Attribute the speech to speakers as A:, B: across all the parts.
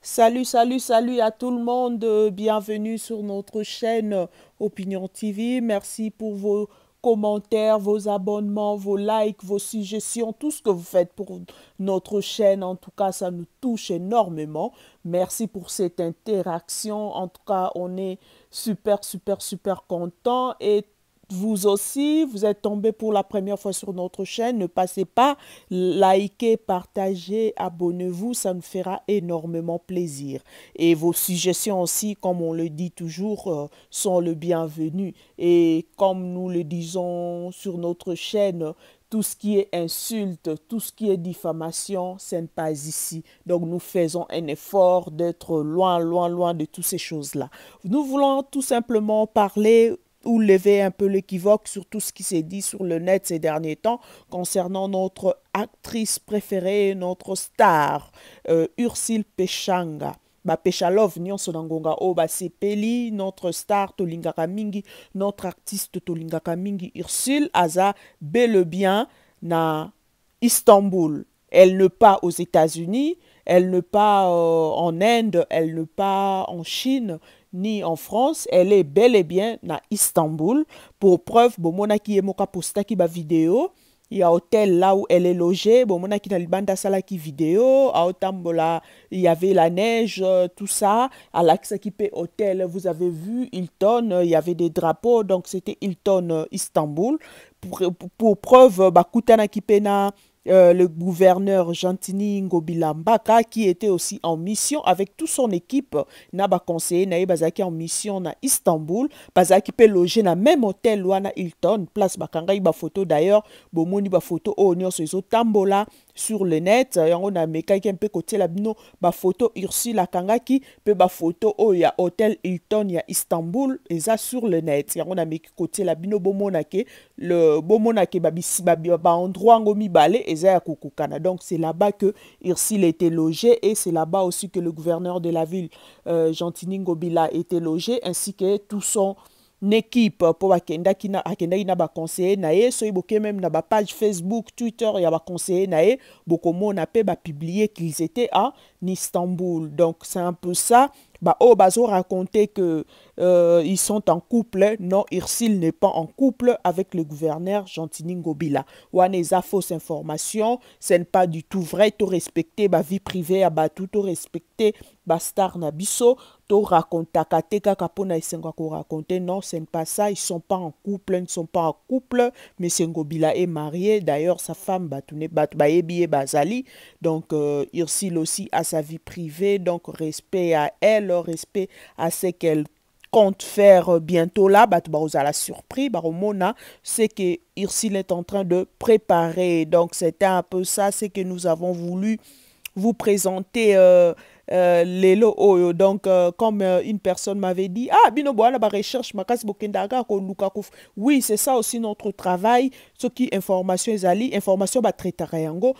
A: Salut, salut, salut à tout le monde. Bienvenue sur notre chaîne Opinion TV. Merci pour vos commentaires, vos abonnements, vos likes, vos suggestions, tout ce que vous faites pour notre chaîne. En tout cas, ça nous touche énormément. Merci pour cette interaction. En tout cas, on est super, super, super content. Et vous aussi, vous êtes tombé pour la première fois sur notre chaîne, ne passez pas, likez, partagez, abonnez-vous, ça nous fera énormément plaisir. Et vos suggestions aussi, comme on le dit toujours, sont le bienvenu. Et comme nous le disons sur notre chaîne, tout ce qui est insulte, tout ce qui est diffamation, ce n'est pas ici. Donc nous faisons un effort d'être loin, loin, loin de toutes ces choses-là. Nous voulons tout simplement parler ou lever un peu l'équivoque sur tout ce qui s'est dit sur le net ces derniers temps concernant notre actrice préférée, notre star, Ursule Pechanga. Ba Pechalov nyonso na ngonga o ba sepeli notre star tolingaka mingi, notre artiste tolingaka mingi Ursule aza bel et bien na Istanbul. Elle ne pas aux États-Unis, elle ne pas en Inde, elle ne pas en Chine, ni en France, elle est bel et bien à Istanbul. Pour preuve, bomonaki emoka postaki ba vidéo. Il y a un hôtel là où elle est logée. Bomonaki na libanda salaki vidéo. À Otambola, il y avait la neige, tout ça. À l'Axakipe Hôtel, vous avez vu Hilton, il y avait des drapeaux. Donc c'était Hilton Istanbul. Pour preuve, bakutana kipena le gouverneur Gentini Ngobila Mbaka qui était aussi en mission avec toute son équipe na ba conseiller na bazaki en mission na Istanbul bazaki pe loger na même hôtel wana Hilton place bakanga ba photo d'ailleurs bomoni ba photo o nyonso ezo tambola sur le net yango na mekaki un peu côté la bino ba photo Ursula kangaki pe ba photo o ya hôtel Hilton ya Istanbul eza sur le net yango na meki côté la bino bomonake le bomonake ba endroit ngomi balé. Donc c'est là-bas que Ursule était logé et c'est là-bas aussi que le gouverneur de la ville, Gentini Ngobila, était logé, ainsi que tout son équipe pour akendaki na ba conseiller na ye so iboke même na ba page Facebook, Twitter ya ba conseiller na ye bokomo na pe ba publier qu'ils étaient à Istanbul. Donc c'est un peu ça. Bah, oh, bazo raconter que ils sont en couple. Non, Ursule n'est pas en couple avec le gouverneur Gentini Ngobila. Waneza fausse information, ce n'est pas du tout vrai. Tout respecter ma vie privée, tout respecter ma star nabiso, tout raconter kaka kapona isenga ko raconter. Non, ce n'est pas ça. Ils sont pas en couple, ils ne sont pas en couple. Mais Ngobila est marié. D'ailleurs, sa femme bazali. Donc Ursule aussi a sa vie privée. Donc respect à elle, respect à ce qu'elle compte faire bientôt là, la surprise, baromona, c'est que Ursule est en train de préparer. Donc c'était un peu ça, c'est que nous avons voulu vous présenter Lelo Oyo. Donc comme une personne m'avait dit, ah bino boala ba recherche makas bokendaga ko lukakouf. Oui, c'est ça aussi notre travail. Ce qui information ezali, information ba traiter yango.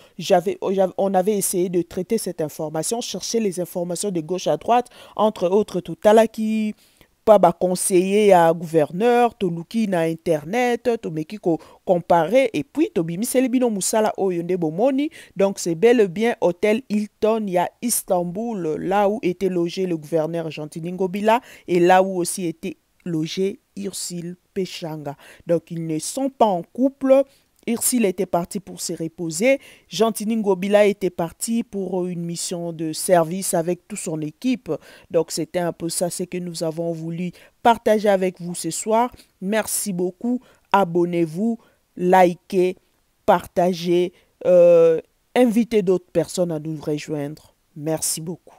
A: On avait essayé de traiter cette information, chercher les informations de gauche à droite, entre autres tout à l'heure qui pas ba conseiller à gouverneur to luki na internet to meki ko comparer et puis to bimiseli bino musala oyo nde bomoni. Donc c'est bel et bien hôtel Hilton ya Istanbul, là où était logé le gouverneur Gentini Ngobila et là où aussi était logé Ursule Pechanga. Donc ils ne sont pas en couple. Ursule était parti pour se reposer. Gentini Ngobila était parti pour une mission de service avec toute son équipe. Donc c'était un peu ça, ce que nous avons voulu partager avec vous ce soir. Merci beaucoup. Abonnez-vous, likez, partagez, invitez d'autres personnes à nous rejoindre. Merci beaucoup.